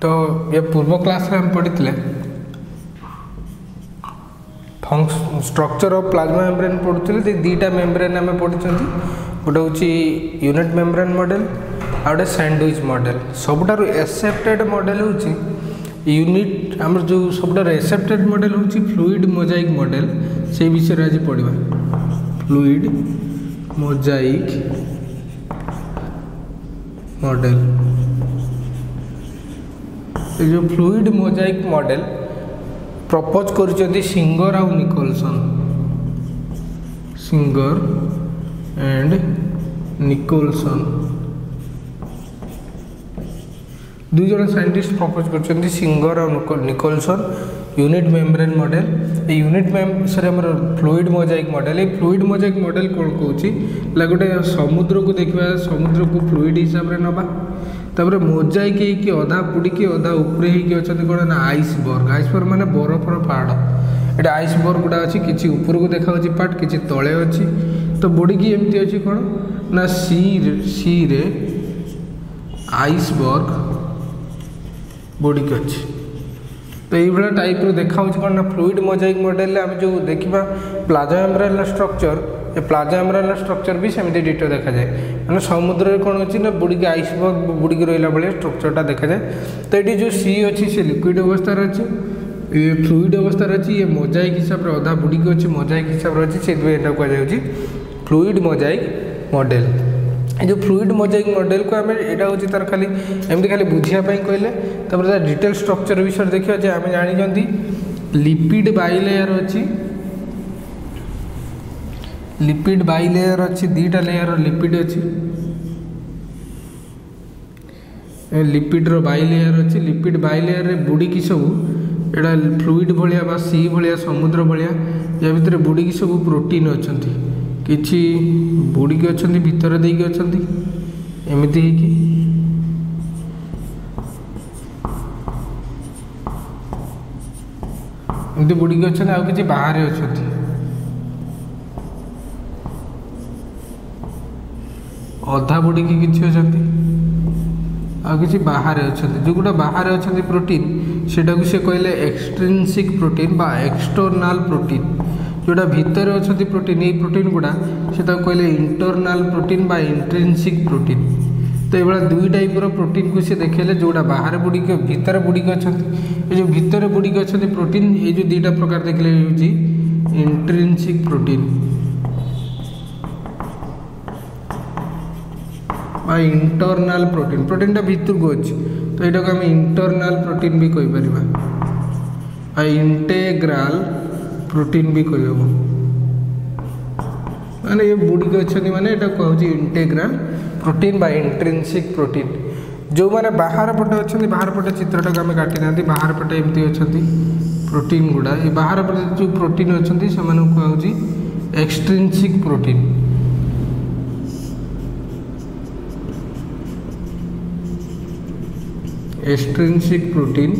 तो ये पूर्व क्लास रे हम पढ़ी स्ट्रक्चर ऑफ प्लाज्मा मेम्ब्रेन पढ़ुते दीटा मेम्ब्रेन आम पढ़ी गोटे हूँ यूनिट मेम्ब्रेन मॉडल आ गए सैंडविच मॉडल सबुठार एक्सेप्टेड मॉडल हूँ यूनिट आम जो सबुठार एक्सेप्टेड मॉडल हूँ फ्लूइड मोजाइक मॉडल से विषय आज पढ़ा फ्लूइड मोजाइक मॉडल जो फ्लूइड मोजाइक मॉडल प्रपोज कर सिंगर आउ निकोलसन सिंगर एंड निकोलसन दुई जन साइंटिस्ट प्रपोज कर सिंगर और Nicolson unit membrane model unit sorry आम फ्लूइड मोजाइक मॉडल ये फ्लूइड मोजाइक मॉडल कौन कौन गोटे समुद्र को देखा समुद्र को फ्लूइड हिसाब से नवा तापर मोजाइक होगी अधा बुड़की अधा उपरे होती कौन ना आइसबर्ग माने बरफर पहाड़ ये आइसबर्ग गुड़ा अच्छी किसी ऊपर को देखा पार्ट किसी तले अच्छी तो बुड़की एमती अच्छी कौन ना सी रे आइसबर्ग बुड़की अच्छी तो ये टाइप देखा कौन ना फ्लूइड मोजाइक मॉडल आम जो देखा प्लाज्मा मेम्ब्रेन स्ट्रक्चर ये प्लाज्मा मेम्ब्रेन स्ट्रक्चर भी सेमती डिटो देखा जाए मैंने समुद्र कौन अच्छी ना बुड़की आइसबर्ग बुड़की रहा भाई स्ट्रक्चरटा देखा जाए तो ये जो सी अच्छी से लिक्विड अवस्था अच्छी ये फ्लूइड अवस्था अच्छी ये मोजाइक हिसाब से अधा बुड़की अच्छी मोजाइक हिसाब से अच्छी से कहुच्छी फ्लूइड मोजाइक मॉडल जो फ्लूइड मोजाइक मॉडल को आम यहाँ हूँ तार खाली एमती खाली बुझापी कहले तार डिटेल स्ट्रक्चर विषय देखिए आम जानी लिपिड बाइलेयर अच्छी लिपिड बाइलेयर अच्छी दीटा लेयर लिपिड अच्छी लिपिड्र बाइलेयर अच्छी लिपिड बाइलेयर रे बुड़ीकी सब एटा फ्लूइड भाया सी भाया समुद्र भाया या भितर बुड़ीकी सब प्रोटीन अच्छा किछि बुड़ीकी अच्छा भितर देकी अच्छा एमती एमती बुड़ीकी अच्छा आउ कि बाहर अच्छा अधा बुड़ीकी किसी अच्छा आ कि बाहर अच्छा जो गुटा बाहर अच्छा प्रोटीन सेटा को से कहले एक्सट्रिंसिक प्रोटीन बा एक्सटर्नाल प्रोटीन जोटा भितर अच्छा प्रोटीन ये प्रोटीन गुड़ा से कहले इंटरनाल प्रोटीन बा इंट्रिंसिक प्रोटीन तो ये दुई टाइप प्रोटीन को सी देखेले जोड़ा बाहर बुड़ीक भितर बुड़ीक अच्छा जो भितर बुड़ीक अच्छा प्रोटीन ये जो दुईटा प्रकार देखले intrinsic protein internal protein protein टा भीतर को अच्छी तो यहाँ को आम इंटरनाल प्रोटीन भी कहीपर इंटेग्राल प्रोटीन भी कह माने ये बुड़ीक अच्छा माने यहाँ कहूँ इंटेग्राल प्रोटीन बा इंट्रिंसिक प्रोटीन जो मैंने बाहर पटे अच्छा बाहर पटे चित्रटा को आम काटी ना बाहर पटे एमती अच्छा प्रोटीन गुड़ा ये बाहर पटे जो प्रोटीन अच्छा से कहूँ एक्सट्रिंसिक प्रोटीन एक्सट्रिंसिक प्रोटीन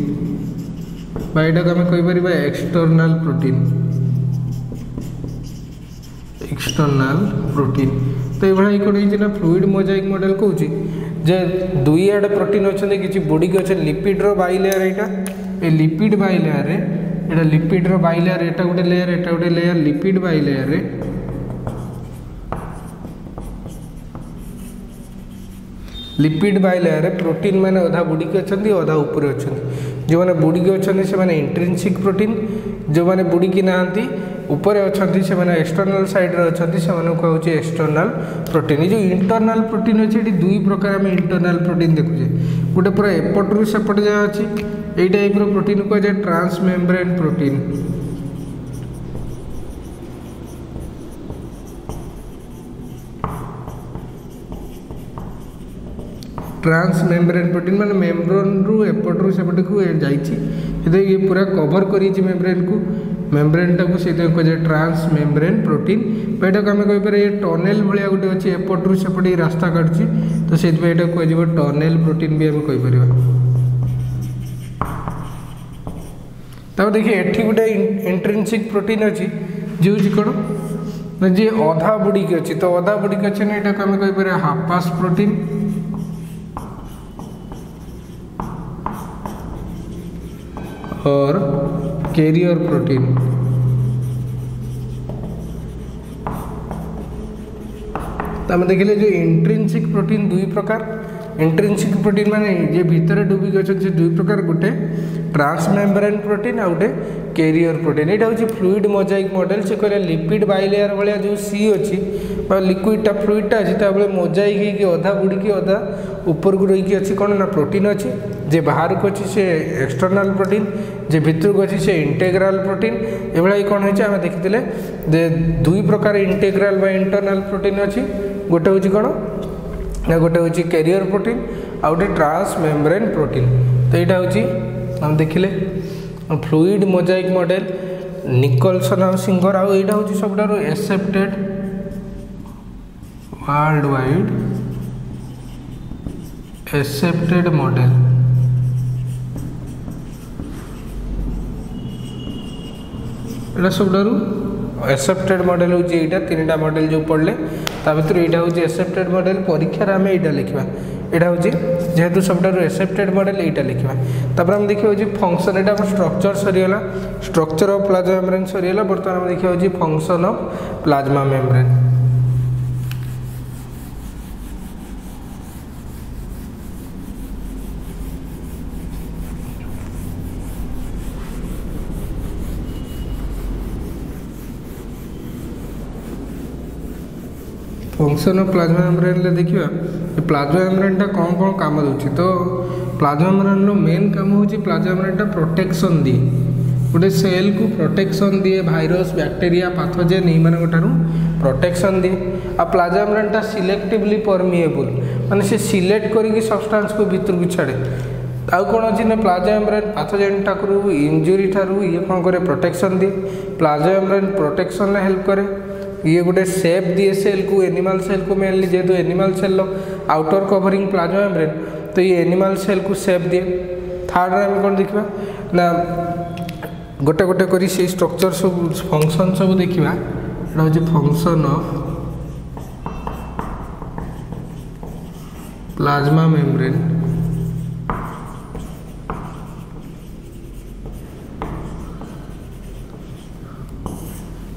बाईटा को आम कहीपर एक्सटर्नाल प्रोटीन एक्सटर्नाल प्रोटीन तो ये कौन है फ्लूइड मोजाइक मॉडल कहूँ जे दुई आड़े प्रोटीन अच्छे किसी बुड़ीक अच्छे लिपिड्र बाइलेयर यहाँ लिपिड बाइलेयर यहाँ लिपिड्र बाइलेयर यहाँ गोटे लेयर यहाँ गोटे layer lipid bilayer lipid bilayer protein माने अधा बुड़ीकी अच्छा अधा ऊपर अच्छा जो मैंने बुड़ीकी अच्छा से मैंने इंट्रिंसिक प्रोटीन जो मैंने बुड़ीकी ना ऊपर अच्छा से मैंने एक्सटर्नाल साइड रे अच्छा से कहूँ एक्सटर्नाल प्रोटीन जो इंटरनाल प्रोटीन अच्छे ये दुई प्रकार आम इंटरनाल प्रोटीन देखुचे गोटे पूरा एपटू सेपट जहाँ अच्छी यही टाइप प्रोटीन को जाए trans membrane protein trans membrane protein माने मेम्ब्रेन रु एपटू सेपट को जाइए ये पूरा कवर करी मेम्ब्रेन को मेम्ब्रेनटा को से कहे ट्रांस मेम्ब्रेन प्रोटीन यहाँ को आम कहीपर ये टनेल भाया गोटे अच्छे एपटू सेपट ये रास्ता काटुची तो से यहाँ कह टनेल प्रोटीन भी आम कहीपर तब देखिए एठी गोटे इंट्रिंसिक प्रोटीन अच्छी जो कौन ना जी अधा बुड़ीकी अच्छी तो अधा बुड़ीकी अच्छे ना यहाँ को आम कहीपर हाफास प्रोटीन और कैरियर प्रोटीन। तो आम देखिले जो इंट्रिंसिक प्रोटीन दुई प्रकार। इंट्रिंसिक प्रोटीन माने जे भितर डुबिक अच्छे दुई प्रकार, गोटे ट्रांसमेम्ब्रेन प्रोटीन आ गोटे कैरियर प्रोटीन। यहाँ हूँ फ्लूइड मोजाइक मॉडल। से कहले लिपिड बाइलेयर भाया जो सी अच्छी लिक्विडटा फ्लूइडटा अच्छी ताबले मोजाइक हो अधा बुड़ी अधा ऊपर को रही अच्छी कौन ना प्रोटीन अच्छी। जे बाहर को अच्छी से एक्सटर्नाल प्रोटीन, जे भितर को अच्छी से इंटेग्राल प्रोटीन। ये कौन होती आम देखी जे दुई प्रकार इंटेग्राल बा इंटरनाल प्रोटीन अच्छी। गोटे हूँ कौन ना गोटे हूँ कैरियर प्रोटीन आ गोटे ट्रांसमेम्ब्रेन प्रोटीन। तो यहाँ हूँ हम देखिले फ्लूइड मोजाइक मॉडल निकोलसन और सिंगर। आ यहाँ हूँ सब accepted world wide accepted model. यहाँ सब एक्सेप्टेड मॉडल हूँ यहाँ तीन टा मॉडल जो पढ़ले ता भर यहाँ हूँ एक्सेप्टेड मॉडल। परीक्षार आम यहाँ लिखा यहाँ हूँ जेहेतु सब एक्सेप्टेड मॉडल यहाँ लिखा। तापर आम देखिए हूँ फंक्शन। यहाँ स्ट्रक्चर सरीगला, स्ट्रक्चर ऑफ प्लाज्मा मेम्ब्रेन सरीगला। बर्तमान आम देखिए हूँ function of plasma membrane. Function of plasma membrane देखिए प्लाज्मा मेम्ब्रेन कौन कौन काम दूसरी। तो प्लाज्मा मेम्ब्रेन मेन काम हूँ प्लाज्मा मेम्ब्रेन प्रोटेक्शन दिए, गोटे सेल को प्रोटेक्शन दिए भाइरस बैक्टेरिया पाथोजेन यू प्रोटेक्शन दिए। आ प्लाज्मा मेम्ब्रेन सिलेक्टिवली परमिएबल माने से सिलेक्ट करके सब्सटेंस को भीतर को छाड़े। आउ कौन अच्छी ना प्लाज्मा मेम्ब्रेन पाथोजेन ठाकुर इंजुरी ठारू ये कौन करे प्रोटेक्शन दिए। प्लाज्मा मेम्ब्रेन प्रोटेक्शन हेल्प करे। ये गोटे सेप दिए सेल को, एनिमल सेल को मेनली जेहेतु animal cell outer covering plasma membrane तो ये एनिमल सेल को सेप दिए। थर्ड आम कौन देखा ना गोटे गोटे करी से स्ट्रक्चर सब फंक्शन सब देखा। यहाँ हूँ function of plasma membrane.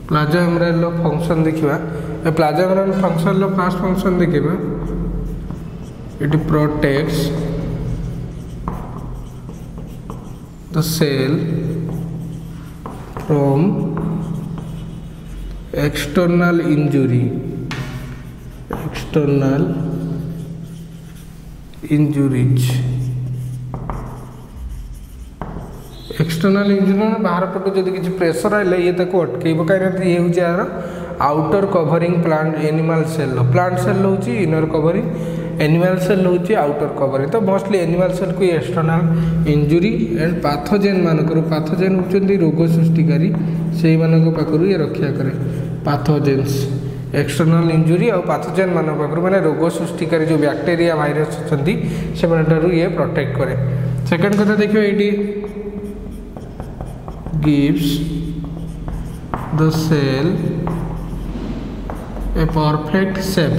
Plasma membrane function देखा। Plasma membrane function first function देखा it protects the cell from external injury. External injuries external injury बाहर पटू जब किसी प्रेसर आए ये अटकेब कहीं ये हूँ यार outer covering plant animal cell. Plant cell हूँ इनर कवरिंग, एनिमल सेल हूँ आउटर कवरिंग। तो मोस्टली एनिमल सेल को एक्सटर्नल इंजुरी एंड पाथोजेन मानक पाथोजेन होती रोग सृष्टिकारी से पाखु ये रक्षा करे। पाथोजेन्स एक्सटर्नल इंजुरी और पाथोजेन मान पाखु मैंने रोग सृष्टिकारी जो बैक्टेरिया भाइरस अच्छा से ये प्रोटेक्ट करे। सेकेंड कथा देखिए ये gives the cell a perfect shape।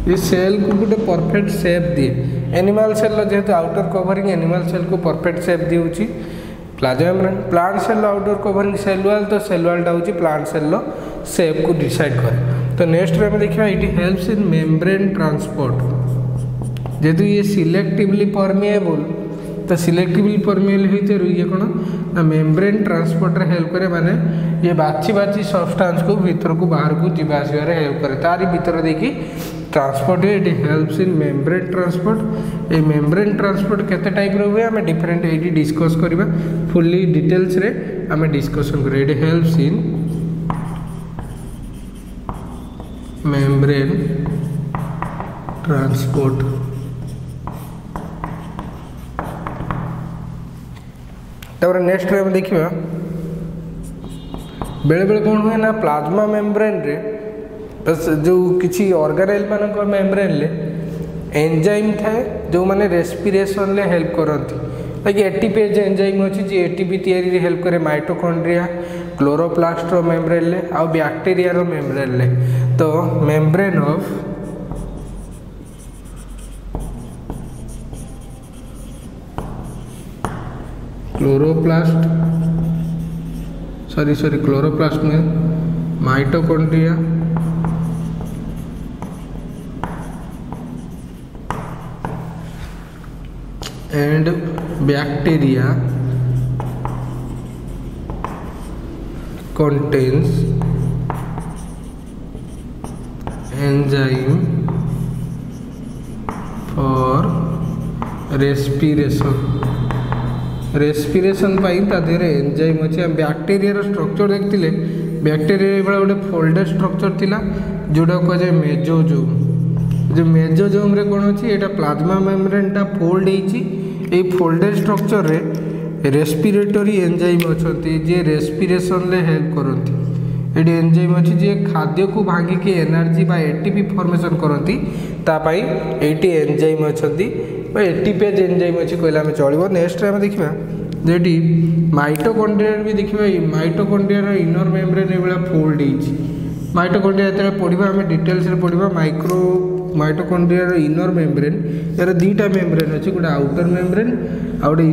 ये सेल को गोटे परफेक्ट शेप दिए। एनिमल सेल जेहेतु आउटर कवरिंग एनिमल सेल को परफेक्ट शेप दी होची plasma membrane. Plant cell outer covering cell wall तो सेल वालटा होची प्लांट सेल शेप को डिसाइड करे। तो नेक्स्ट में देखा it helps in membrane transport. जेहेतु ये सिलेक्टिवली परमिएबल तो सिलेक्टिवली परमिएबल होते ये कौन ना मेम्ब्रेन ट्रांसपोर्ट रे हेल्प करे। माने ये बाछी बाछी सब्सटेंस को भीतर को बाहर को जीवा आसबार हेल्प करे। तारी भीतर देखी transport it helps in membrane transport. ये मेम्ब्रेन ट्रांसपोर्ट केते टाइप रो हुए आमे डिफरेंट एटी डिस्कस करबा फुल्ली डिटेल्स रे आमे डिस्कशन करे। It helps in membrane transport. तापर नेक्स्ट में देखा बेले बेले कौन हुए ना प्लाज्मा मेम्ब्रेन रे जो किसी ऑर्गेनाइल मानक मेम्ब्रेन ले एंजाइम थाए जो माने रेस्पिरेशन ले हेल्प करती। लाइक एटीपेज एंजाइम अच्छी जी एटीपी तैयारी हेल्प करे माइटोकॉन्ड्रिया क्लोरोप्लास्ट मेम्ब्रेन ले आ बैक्टीरिया रो मेम्ब्रेन ले। तो membrane of chloroplast sorry chloroplast में mitochondria and bacteria contains enzyme for respiration पाई एंजाइम अच्छे बैक्टेरिया स्ट्रक्चर देखते बैक्टेरिया गोटे फोल्डेड स्ट्रक्चर थिला जोड़ा कहुए मेजोजोम जो मेजोजोम रे कौन अच्छी यहाँ प्लाज्मा मेम्ब्रेन टा फोल्ड होती फोल्डेड स्ट्रक्चर रे रेस्पिरेटरी एंजाइम अच्छा जे रेस्पिरेशन ले हेल्प करती ये एंजाइम अच्छी जे खाद्य को भांगिकी एनर्जी बा एटीपी फॉर्मेशन करती ये एंजाइम अच्छा एटीपेज एंजाइम अच्छी कहले आम चलो। नेक्स्ट आम देखा जेटी माइटोकॉन्ड्रिया भी देखा माइटोकॉन्ड्रिया इनर मेम्ब्रेन ये फोल्ड होती माइटोकॉन्ड्रिया जो पढ़ा आम डिटेल्स पढ़ा माइटोकॉन्ड्रिया इनर मेम्ब्रेन यार दुईटा मेम्ब्रेन अच्छी गोटे आउटर मेम्ब्रेन आ गए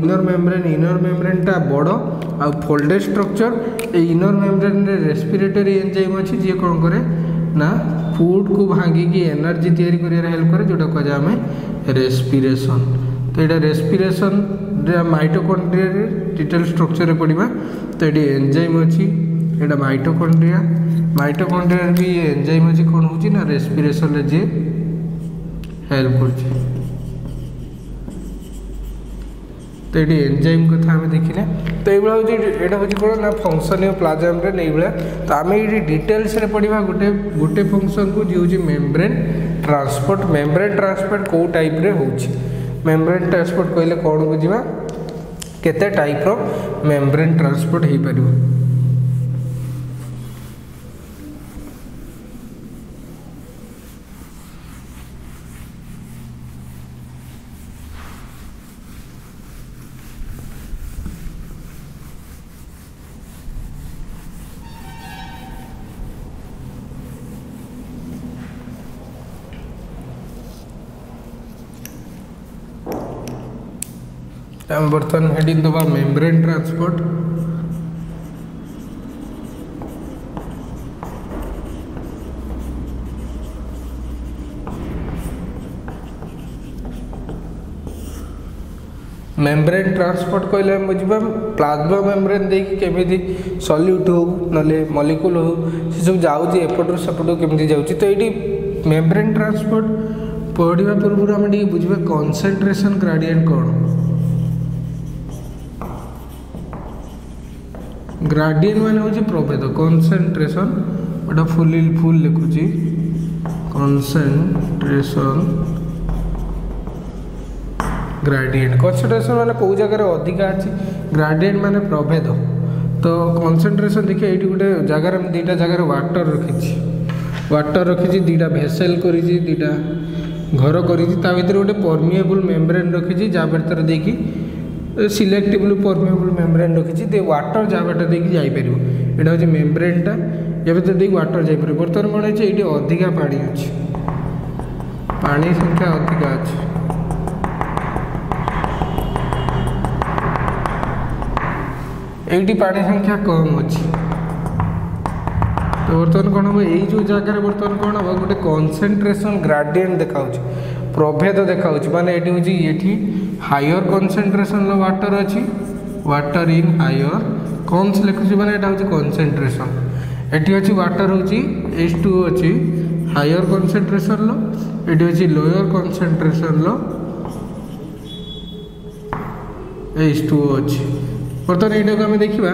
इनर मेम्ब्रेन टा बड़ आ फोल्डेड स्ट्रक्चर इनर मेम्ब्रेन रे रेस्पिरेटरी एंजाइम अच्छी जी कौन करे ना फूड को भांगिकी एनर्जी तैयारी कर हेल्प करे जोटा कह आम रेस्पिरेशन। तो यहाँ रेस्पिरेशन माइटोकॉन्ड्रिया डिटेल स्ट्रक्चर पढ़ा तो ये एंजाइम अच्छी यहाँ माइटोकॉन्ड्रिया भी एंजाइम अच्छी कौन हो ना रेस्पिरेशन जी हेल्प कर। तो ये एंजाइम कथा आम देखिले तो ये हूँ कौन ना फंक्शन प्लाज्मा मेम्ब्रेन ये तो आम ये डिटेल्स पढ़ा गोटे गोटे फंक्शन को जो हूँ मेम्ब्रेन ट्रांसपोर्ट कौ टाइप रे होची मेम्ब्रेन ट्रांसपोर्ट कहले कौन बुझा केते टाइप रो मेम्ब्रेन ट्रांसपोर्ट हो पारिबो। हम बर्तमान हेडिंग दबा मेम्ब्रेन ट्रांसपोर्ट। मेम्ब्रेन ट्रांसपोर्ट कहले हम बुझा प्लाज्मा मेम्ब्रेन देखिए केमी सल्यूट हो ना मलिक्यूल हो सी सब जाऊँगी एपटू सेपटू केमी जाऊँगी। तो ये मेम्ब्रेन ट्रांसपोर्ट पढ़ा पूर्व आम बुझा कॉन्सेंट्रेशन ग्रेडिएंट कौन ग्रेडिएंट माने हूँ प्रभेद कॉन्सेंट्रेशन गोटा फुल लिखुची कॉन्सेंट्रेशन ग्रेडिएंट कॉन्सेंट्रेशन माने कौ जगह अधिका अच्छी ग्रेडिएंट माने प्रभेद। तो कॉन्सेंट्रेशन देखिए ये गोटे जगार दुईटा जगार वाटर रखी दुईटा भेसेल कर दुईटा घर कर गोटे परमिएबल मेम्ब्रेन रखी जहाँ भर देखी सिलेक्टिवली परमिएबल मेम्ब्रेन रखी वाटर जहाँ बाट देखिए जापर यहाँ हूँ मेम्ब्रेनटा या भर देखिए वाटर जापर बर्तमान कौन है ये अधिका पानी अच्छी पानी संख्या अधिका अच्छी ये पानी संख्या कम अच्छी। तो बर्तमान कौन हम यही जो जगह बर्तमान कौन हम गोटे कॉन्सेंट्रेशन ग्रेडिएंट देखा प्रभेद देखा माने ये हायर कॉन्सेंट्रेशन वाटर अच्छी वाटर इन हायर कौन लिखुची माने यहाँ हूँ कॉन्सेंट्रेशन एटी अच्छी वाटर हूँ H2O अच्छी हायर कॉन्सेंट्रेशन ये अच्छी लोअर कॉन्सेंट्रेशन H2O अच्छी। बर्तमान यहाँ आम देखा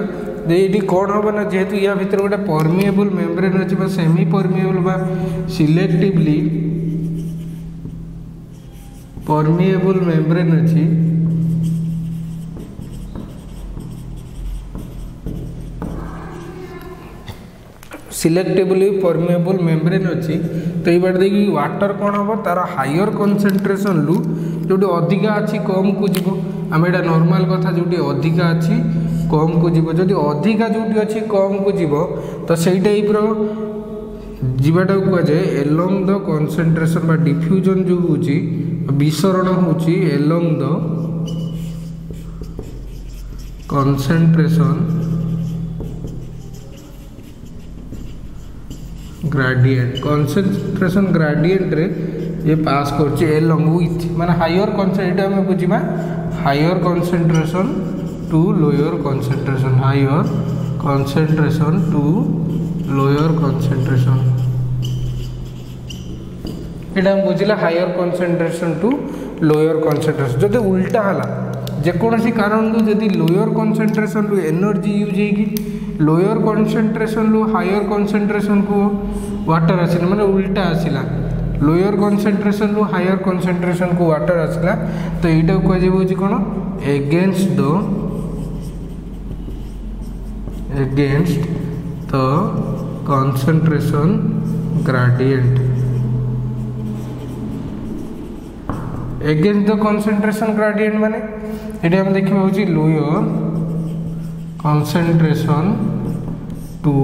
ये कौन हम ना जेहेतु या भितर गोटे परमिएबल मेम्ब्रेन अच्छी semi permeable selectively permeable membrane अच्छी सिलेक्टिवली परमिएबल मेम्ब्रेन अच्छी। तो ये बात देखिए वाटर कौन हम तार हायर कॉन्सेंट्रेशन लू जो अधिका अच्छी कम को जीव आम यहाँ नॉर्मल कथा जो अधिका अच्छी कम को जीव जदि अधिका जो अच्छी कम को जीव तो सही टाइप जीवाटा कहुए एलोंग द कॉन्सेंट्रेशन बा डिफ्यूजन जो होची विसरण होची एलोंग द concentration gradient रे ये पास करछि along with माने हायर concentration में बुझिबा higher concentration to lower concentration higher concentration to lower concentration एटा हम बुझिला higher concentration to lower concentration जदि उल्टा हला जेकोसी कारण जदि लोअर concentration रु एनर्जी यूज होगी लोअर concentration रु हायर concentration को वाटर आसिला माने उल्टा आसिला लोअर concentration रु हायर concentration को वाटर आसिला तो एटा को जे होची कोन against the concentration gradient against the concentration gradient माने ये हम देखिए होची lower concentration to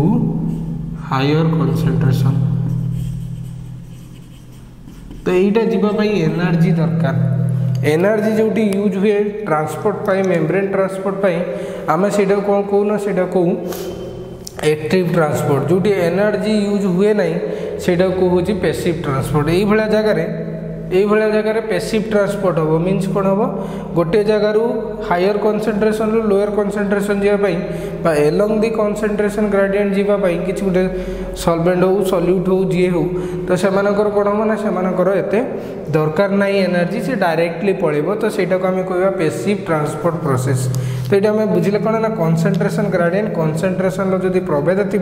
higher concentration तो এইটা जीवा पाई एनर्जी दरकार एनर्जी जोटी यूज हुए ट्रांसपोर्ट पाई मेम्ब्रेन ट्रांसपोर्ट पाई आमे सेटा कोन कहूना सेटा कहू एक्टिव ट्रांसपोर्ट जोटी एनर्जी यूज हुए नहीं सेटा को होची पैसिव ट्रांसपोर्ट एई भला जगह रे पैसिव ट्रांसपोर्ट हो मीन्स कोन हो गोटे जगह रु हायर कंसंट्रेशन रु लोअर कंसंट्रेशन जीवा पाई बा एलोंग दी कंसंट्रेशन ग्रेडियंट जीवा पाई किछ गुटे सॉल्वेंट हो सॉल्यूट हो जे हो तो सेमानकर कोन हो ना सेमानकर एते दरकार नाही एनर्जी से डायरेक्टली पळेबो तो सेटा को हम कहबा पैसिव ट्रांसपोर्ट प्रोसेस तो ये आम बुझे कौन ना कंसंट्रेशन ग्रेडियंट कंसंट्रेशन जदि प्रभेद थी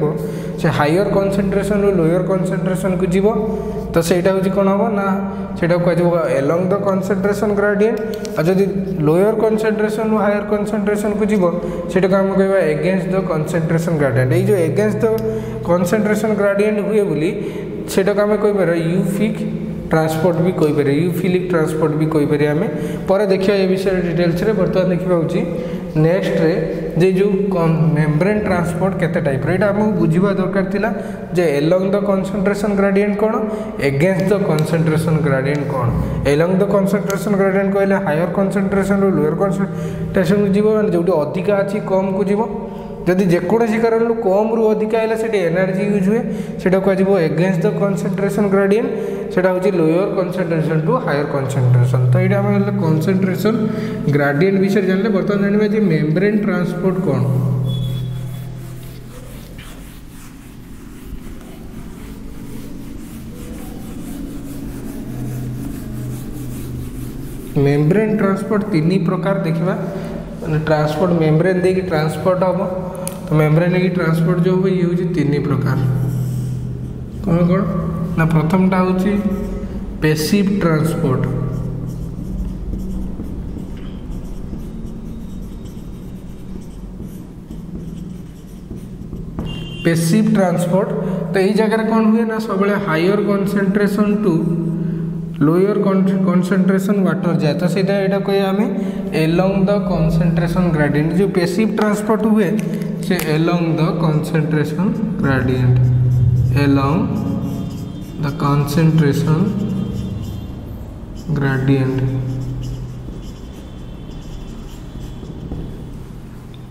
से हायर कंसंट्रेशन रु लोअर कंसंट्रेशन को जीव तो सेटा हूँ कौन हम ना सेटा कह एलोंग द कंसंट्रेशन ग्रेडियंट और जदि लोअर कंसंट्रेशन रु हायर कंसंट्रेशन को जीव सेटा आम कह एगेंस्ट द कंसंट्रेशन ग्रेडियंट ये जो एगेंस्ट द कंसंट्रेशन ग्रेडियंट हुए बोली सेटा आम कहीपर यूफिक ट्रांसपोर्ट भी कहीपर यूफिलिक ट्रांसपोर्ट भी कहीपर आम पर देखिए ये विषय डिटेल्स रे बर्तमान देखा नेक्स्ट रे जे जो मेम्ब्रेन ट्रांसपोर्ट केते टाइप रे एटा हमहु बुझिबा दरकार थिला जे एलोंग द कंसंट्रेशन ग्रेडियंट कोन अगेंस्ट द कंसंट्रेशन ग्रेडियंट कोन एलोंग द कंसंट्रेशन ग्रेडियंट कहले हायर कंसंट्रेशन रो लोअर कंसंट्रेशन को जीवो माने जोटी अधिका अछि कम को जीवो जदि जेकोसी कारण कम रु अधिका है से एनर्जी यूज हुए सेटा कह एगेंस्ट द कंसंट्रेशन ग्रेडियंट सेटा होची lower concentration to higher concentration तो ये आम कंसंट्रेशन ग्रेडियंट विषय जानले बर्तमान जानबा जे मेम्ब्रेन ट्रांसपोर्ट कौन मेम्ब्रेन ट्रांसपोर्ट तीन प्रकार देखा ट्रांसपोर्ट मेम्ब्रेन देखिए ट्रांसपोर्ट हम तो मेम्ब्रेन की ट्रांसपोर्ट जो हो ये हूँ तीन प्रकार कौन कौन ना प्रथमटा हूँ पैसिव ट्रांसपोर्ट पैसिव ट्रांसपोर्ट तो यही जगह कौन हुए ना सब higher concentration to lower concentration water जाए तो सीधा यहाँ कहे आम एलोंग द कंसंट्रेशन ग्रेडियंट जो पैसिव ट्रांसपोर्ट हुए से along the concentration gradient along the concentration gradient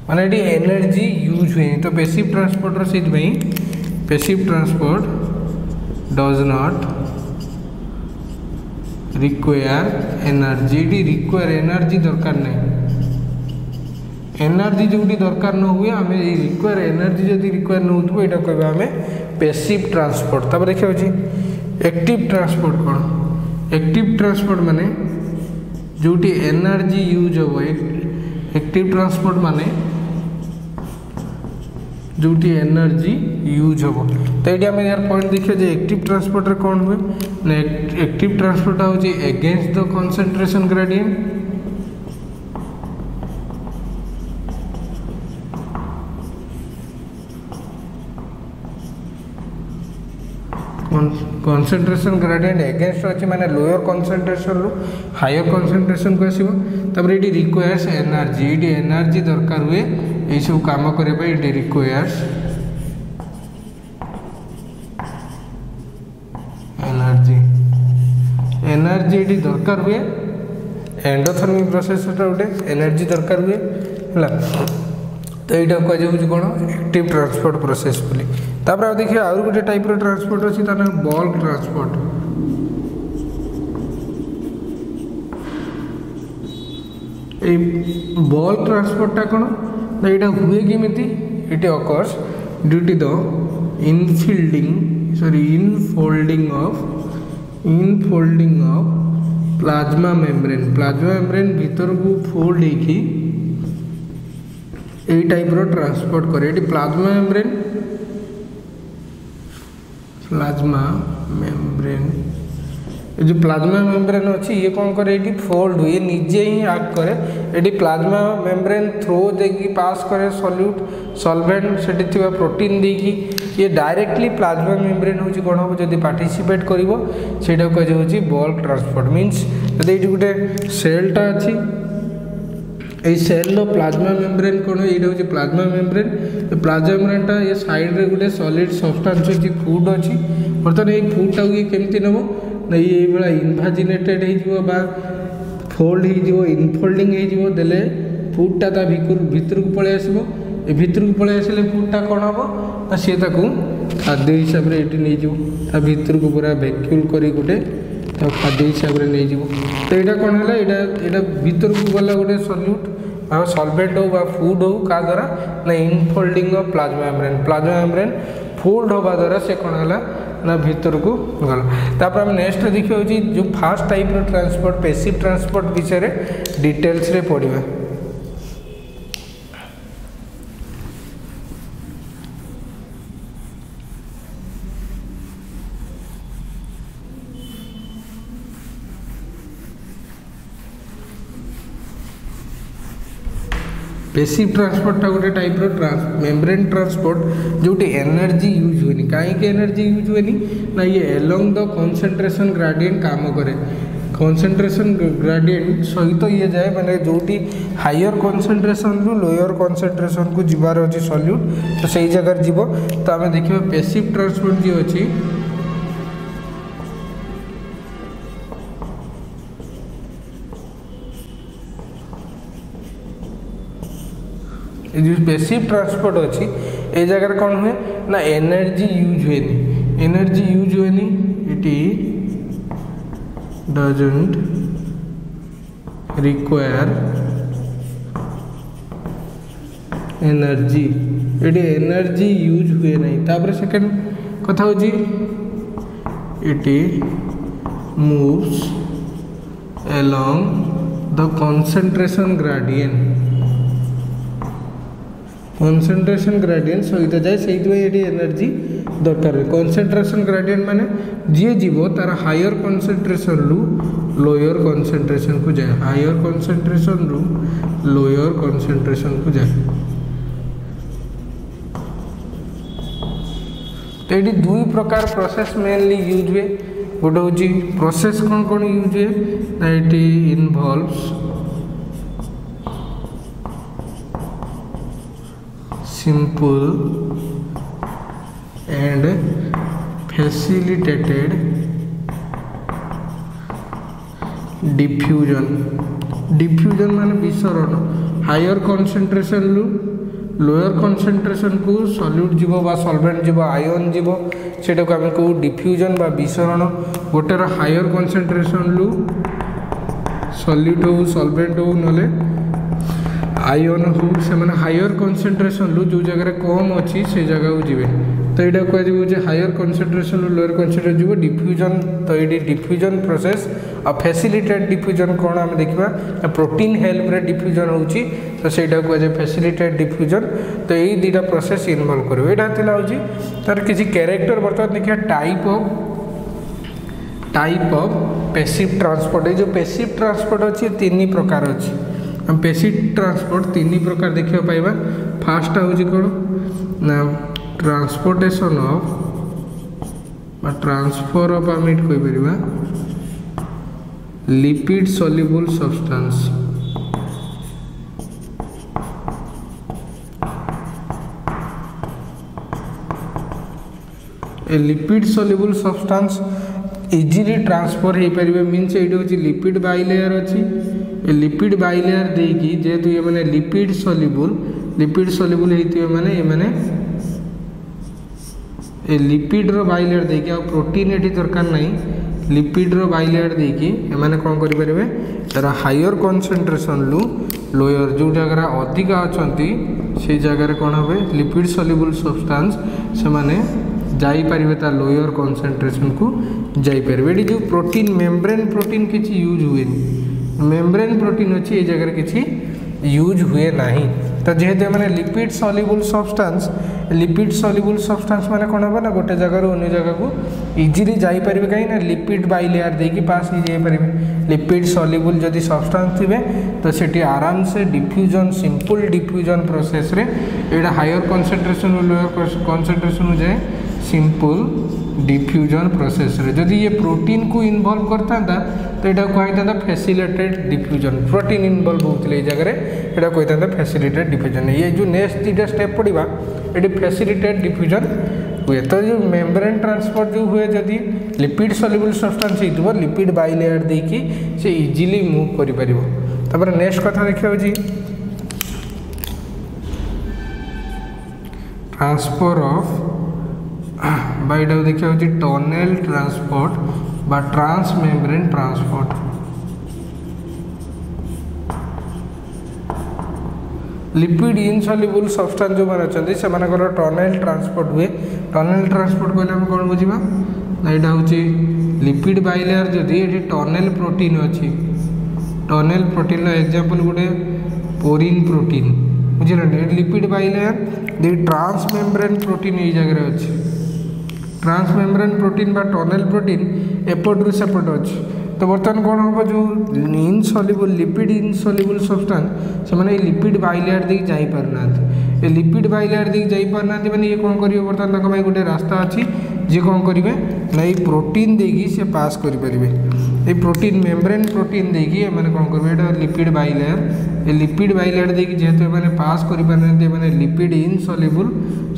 माने ये एनर्जी यूज हुए तो पैसिव ट्रांसपोर्टर से passive transport does not require energy require energy दरकार नहीं एनर्जी जो दरकार न हुए आम रिक्वायर एनर्जी जदि रिक्वायर न हो यहाँ कहवा आम पैसिव ट्रांसपोर्ट तब देखा एक्टिव ट्रांसपोर्ट कौन एक्टिव ट्रांसपोर्ट माने जोटी एनर्जी यूज हो एक्टिव ट्रांसपोर्ट माने जोटी एनर्जी यूज हो तो ये आम यार पॉइंट देखिए जे एक्टिव ट्रांसपोर्ट कौन हुए ना एक्टिव ट्रांसपोर्ट हूँ against the concentration gradient concentration gradient against अच्छी माने लोअर कंसंट्रेशन रु हायर कंसंट्रेशन को आसो तब ये रिक्वायर्स एनर्जी ये एनर्जी दरकार हुए ये सब काम करने ये रिक्वायर्स एनर्जी एनर्जी ये दरकार हुए एंडोथर्मिक प्रोसेस गोटे एनर्जी दरकार हुए है तो यहाँ कहुँ कौन एक्टिव ट्रांसपोर्ट प्रोसेस बोली। तापर देखिए आउ गोटे टाइप ट्रांसपोर्ट अच्छी तार बल्क ट्रांसपोर्ट। बल्क ट्रांसपोर्टा कौन ना यहाँ हुए किमिति it occurs due to the infolding of plasma membrane. Plasma membrane भीतर को फोल्ड होगी यही टाइप ट्रांसपोर्ट करे। ये प्लाज्मा मेम्ब्रेन ये जो प्लाज्मा मेम्ब्रेन अच्छी ये कौन करे ये फोल्ड हुए निजे ही आक्ट करे। ये प्लाज्मा मेम्ब्रेन थ्रो देकी पास करे सॉल्वेंट से प्रोटीन देकी ये डायरेक्टली प्लाज्मा मेम्ब्रेन हूँ कौन हम जब पार्टिसिपेट कर बल्क ट्रांसपोर्ट मीन्स यदि ये गोटे सेलटा अच्छी ये सेल प्लाज्मा मेम्ब्रेन कौन ये हूँ प्लाज्मा मेम्ब्रेन। प्लाज्मा मेम्ब्रेनटा ये साइड रे गोटे सॉलिड सब्सटेंस अच्छी फूड अच्छी बर्तमान ये फूडटा ये केमती नब ना ये भाया इनभाजिनेटेड हो फोल्ड हो इनफोल्डिंग होदेले फूडटा ता भितर को पलि आसो। ए भितर को पलि आसले फूडटा कौन हम ना सी खाद्य हिसाब से ये नहीं भितर को पूरा वैक्यूल कर गोटे खाद्य हिसाब से नहीं तो यहाँ कौन है यहाँ भितर को गला गोटे सल्यूट सॉल्वेंट हो फूड हो क्या द्वारा ना infolding of plasma membrane fold होगा द्वारा से कौन है ना भितर को गला। तापर हम नेक्स्ट देखिए जो first type transport passive transport विषय डिटेल्स रे पढ़िबा। पैसिव ट्रांसपोर्टा गोटे टाइप मेम्ब्रेन ट्रांसपोर्ट जोटी एनर्जी यूज हुए कहीं एनर्जी यूज हुए ना ये एलोंग द कंसंट्रेशन ग्रेडियंट काम करे। कंसंट्रेशन ग्रेडियंट सहित ये जाए माने जोटी हायर कंसंट्रेशन रु लोअर कंसंट्रेशन को जीवार अच्छी सॉल्यूट तो सही जगह जीव। तो आम देखिए पैसिव ट्रांसपोर्ट जी अच्छी जो पैसिव ट्रांसपोर्ट अच्छी ये जगह कौन हुए ना एनर्जी यूज हुए इट डजंट रिक्वायर एनर्जी ये एनर्जी यूज हुए नहीं। तापर सेकेंड कथा हूँ it moves along the concentration gradient सहित जाए से एनर्जी दरकार। कंसंट्रेशन ग्रेडियंट माने जी जीव तार हायर कंसंट्रेशन रु लोअर कंसंट्रेशन को जाए, हायर कंसंट्रेशन रु लोअर कंसंट्रेशन को जाए। तो ये दुई प्रकार प्रोसेस मेनली यूज हुए। गोटे हूँ प्रोसेस कौन कौन यूज हुए ना ये involves simple and facilitated diffusion माने विसरण। हायर कंसंट्रेशन रु लोअर कंसंट्रेशन को सॉल्यूट जीव बा सॉल्वेंट जीव आयन जीव सेटा को आम कहू डिफ्यूजन बा विसरण। गोटेर हायर कंसंट्रेशन रु सॉल्यूट हो सॉल्वेंट हो नले आयन हो से माने हायर कंसंट्रेशन रु जो जगह कम अच्छी से जगह को जीवे। तो यहाँ कह हायर कंसंट्रेशन रु लोअर कंसंट्रेशन जीव डिफ्यूजन। तो ये डिफ्यूजन प्रोसेस आ फैसिलिटेड डिफ्यूजन कौन आम देखा प्रोटीन हेल्प रे डिफ्यूजन होची तो सेटा कह फैसिलिटेड डिफ्यूजन। तो यही दुटा प्रोसेस इनवॉल्व कर तार किसी कैरेक्टर बर्तमान देखिए टाइप ऑफ पैसिव ट्रांसपोर्ट। ये जो पैसिव ट्रांसपोर्ट अच्छी तीन प्रकार अच्छी। हम पैसिव ट्रांसपोर्ट तीन प्रकार देखा पाइबा। फास्ट हूँ कौन ना ट्रांसपोर्टेशन ऑफ ट्रांसफर ऑफ आम कहीपर लिपिड सॉल्युबल सब्सटेंस। ए lipid soluble substance easily transfer हो पारे मीन्स ये हूँ लिपिड बाइलेयर अच्छी लिपिड बाइलेयर देकी जेहेतु ये माने लिपिड सॉल्युबल होइतिबे माने ये माने ए लिपिड रो बाइलेयर देकी आ प्रोटीन एटी दरकार नहीं लिपिड रो बाइलेयर देकी ए माने कोन करि परिबे तारा हायर कंसंट्रेशन लु लोअर जो जगह अधिक अछंती से जगह कौन हे लिपिड सॉल्युबल सब्सटेंस से माने जाई परिबे ता लोअर कंसंट्रेशन को जाई परिबे। एडी जो प्रोटीन मेम्ब्रेन प्रोटीन किछि यूज हुएनी मेम्ब्रेन प्रोटीन अछि ए जगह किछि यूज हुए नाही। तो जेहेतु माने लिपिड सॉल्युबल सब्सटेंस माने कोन हो ना गोटे जगह रो अन्य जगह को इजीली जाई परिबे कहीं ना लिपिड बाइलेयर देकी पास ही जाई परिबे। लिपिड सॉल्युबल जदि सब्सटेंस थिबे तो सेठी आराम से डिफ्यूजन सिंपल डिफ्यूजन प्रोसेस रे एडा हायर कंसंट्रेशन लोअर कंसंट्रेशन जाए सिंपल डिफ्यूजन प्रोसेस रे। जदि ये प्रोटीन को इन्वॉल्व करता तो यहाँ कहता फैसिलिटेड डिफ्यूजन प्रोटीन इन्वॉल्व होते जगह यहाँ कहता फैसिलिटेड डिफ्यूजन। ये जो नेक्स्ट दुटा स्टेप पड़ा ये फैसिलिटेड डिफ्यूजन हुए। तो जो मेम्ब्रेन ट्रांसपोर्ट जो हुए जदि लिपिड सॉल्युबल सब्सटेंस हो लिपिड बाइलेयर देकी से इजीली मूव कर पार। नेक्स्ट कथा देखा ट्रांसफर ऑफ बाइटा देखा टनेल ट्रांसपोर्ट बा transmembrane transport. Lipid insoluble substance जो माने अछंती से मानकर टनेल ट्रांसपोर्ट हुए। टनेल ट्रांसपोर्ट कहले हम कोन बुझिबा ना एटा होची लिपिड बाइलेयर जदि एठी टनेल प्रोटीन अछि टनेल प्रोटीन रो एग्जांपल गुडे पोरिन प्रोटीन बुझिले लिपिड बाइलेयर दे ट्रांस मेम्ब्रेन प्रोटीन ए जगह अछि ट्रांस मेम्ब्रेन प्रोटीन बा टनेल प्रोटीन एपट सेपट अच्छी। तो बर्तमान कौन हम जो इनसॉल्युबल लिपिड इनसॉल्युबल सब्सटेंस से माने लिपिड बाइलेयर देकी जाई पारना ए लिपिड बाइलेयर देकी जाई पारना माने ये कौन करिवे बर्तमान तक भाई गोटे रास्ता अच्छी जे कौन करिवे ना ये प्रोटीन देकी से पास करि परिबे। ये प्रोटीन मेम्ब्रेन प्रोटीन देकी माने कौन करिवे एटा लिपिड बाइलेयर ए लिपिड बाइलेयर देकी जेहेतु माने पास करि पारना माने लिपिड इनसॉल्युबल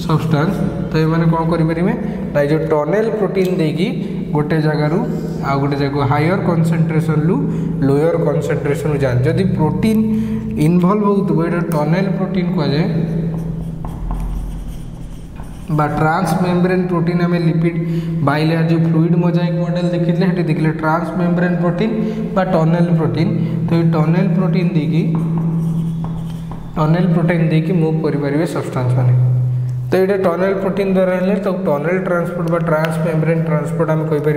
सब्सटेंस तो ये माने कौन करि परिबे ना जो टनेल प्रोटीन देकी गोटे जगार आ गोटे जगह हायर कंसंट्रेशन लु लोअर कंसंट्रेशन जाए। जदि प्रोटीन इन्वॉल्व हो टनेल प्रोटीन कहुए बा ट्रांस मेम्ब्रेन प्रोटीन आम लिपिड बाइलेयर जो फ्लूइड मोजाइक मॉडल देखिले देखिले ट्रांस मेम्ब्रेन प्रोटीन बा टनेल प्रोटीन। तो ये टनेल प्रोटीन देकी मूव करें सब्सटेंस माने। तो ये टनेल प्रोटीन द्वारा है तो टनेल ट्रांसपोर्ट बा ट्रांस मेम्ब्रेन ट्रांसपोर्ट आम कहीपर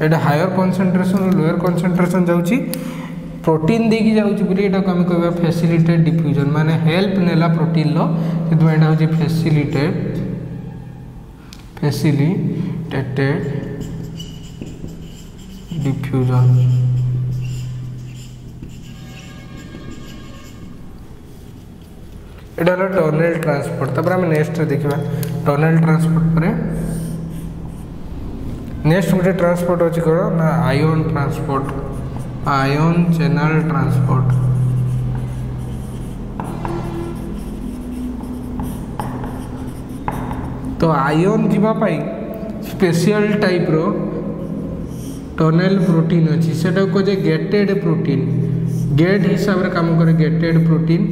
ये हायर कंसंट्रेशन लोअर कंसंट्रेशन जाऊँगी प्रोटीन देकी जाऊँगी बोली यहाँ आम कह फैसिलिटेड डिफ्यूजन माने हेल्प नेला प्रोटीन लो यहाँ हूँ फैसिलिटेटेड डिफ्यूजन। एटा टनेल ट्रांसपोर्ट। तब आम नेक्स्ट देखा टनेल ट्रांसपोर्ट पर नेक्स्ट गोटे ट्रांसपोर्ट अच्छी कौन ना ion transport ion channel transport. तो आयन जीवाई स्पेशल टाइप रो टनेल प्रोटीन अच्छी से कहे गेटेड प्रोटीन गेट हिसाब से काम करे गेटेड प्रोटीन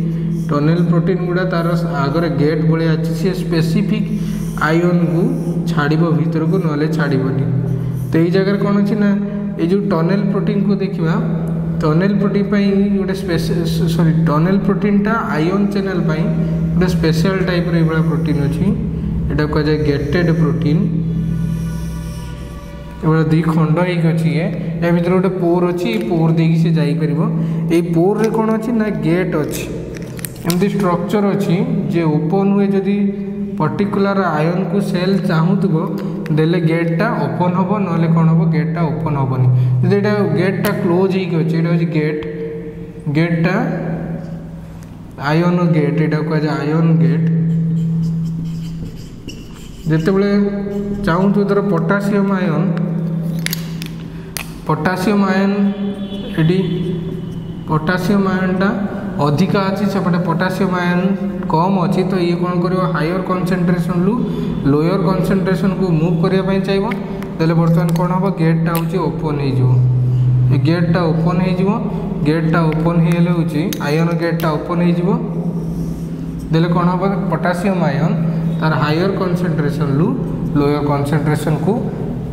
टनेल प्रोटीन गुड़ा तार आगे गेट भाया अच्छी सी स्पेसिफिक आयन को छाड़ भीतर को ना छाड़बनी। तो ये जगह कौन अच्छी ना ये जो टनेल प्रोटीन को देखा टनेल प्रोटीन गोटे सॉरी टनेल प्रोटीनटा आयन चैनल गोटे स्पेशल टाइप रो प्रोटीन अच्छी यहाँ कहुए गेटेड प्रोटीन। ये दुई खंड अच्छी या भर गोटे पोर अच्छी पोर देकी से जापर ये पोर रे कौन अच्छी ना गेट अच्छी एमती स्ट्रक्चर अच्छी जे ओपन हुए जदि पर्टिकुलर आयन को सेल चाहूब देले गेटा ओपन हम ना कौन हम गेटा ओपन हेनी जब यहाँ गेटा क्लोज होगी गेटा आयन गेट यहाँ कहुए आयन गेट जितेबले चाहूँ धर पोटासियम आयन ये पोटासियम आयनटा अधिका अच्छी सेपटे पोटासियम आयन कम अच्छी तो ये कौन कर हायर कंसंट्रेशन लु लोअर कंसंट्रेशन को मूव करने चाहिए बर्तमान कौन हम गेटा हूँ ओपन हो गेटा ओपन हो गेटा ओपन हो आयन गेटा ओपन हो देले कौन हम पोटासियम आयन तार हायर कॉन्सेंट्रेशन लू लोअर कॉन्सेंट्रेशन को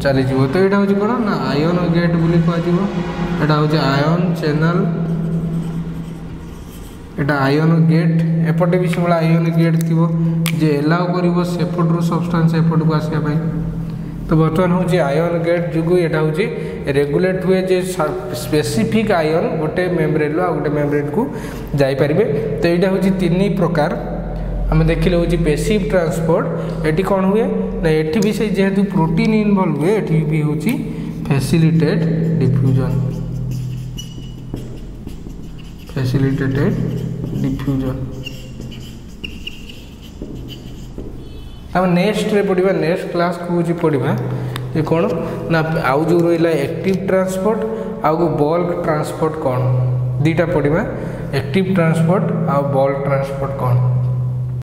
चली जीवो। तो यहाँ हूँ कौन ना आयन गेट बोली कह हूँ आयन चैनल एटा आयन गेट एपटे भी से आयन गेट थी जे एलाउ कर सेपटू सब्सटेंस एपट को आसापी। तो बर्तमान हूँ आयन गेट जो यहाँ हूँ रेगुलेट हुए जे स्पेसिफिक आयन गोटे मेम्ब्रेन रू आ गोटे मेम्ब्रेन को जापर। तो यहाँ हूँ 3 प्रकार आम देखिले हूँ पैसिव ट्रांसपोर्ट एटी कौन हुए ना एटी भी से जेहेतु प्रोटीन इनवॉल्व हुए एटी भी हूँ फैसिलिटेड डिफ्यूजन आम नेक्स्ट रे पढ़ा नेक्स्ट क्लास को पढ़ा ये कौन ना आउ जो रहा एक्टिव ट्रांसपोर्ट आउ बल्क ट्रांसपोर्ट कौन दीटा पढ़ा एक्टिव ट्रांसपोर्ट आउ बल्क ट्रांसपोर्ट कौन।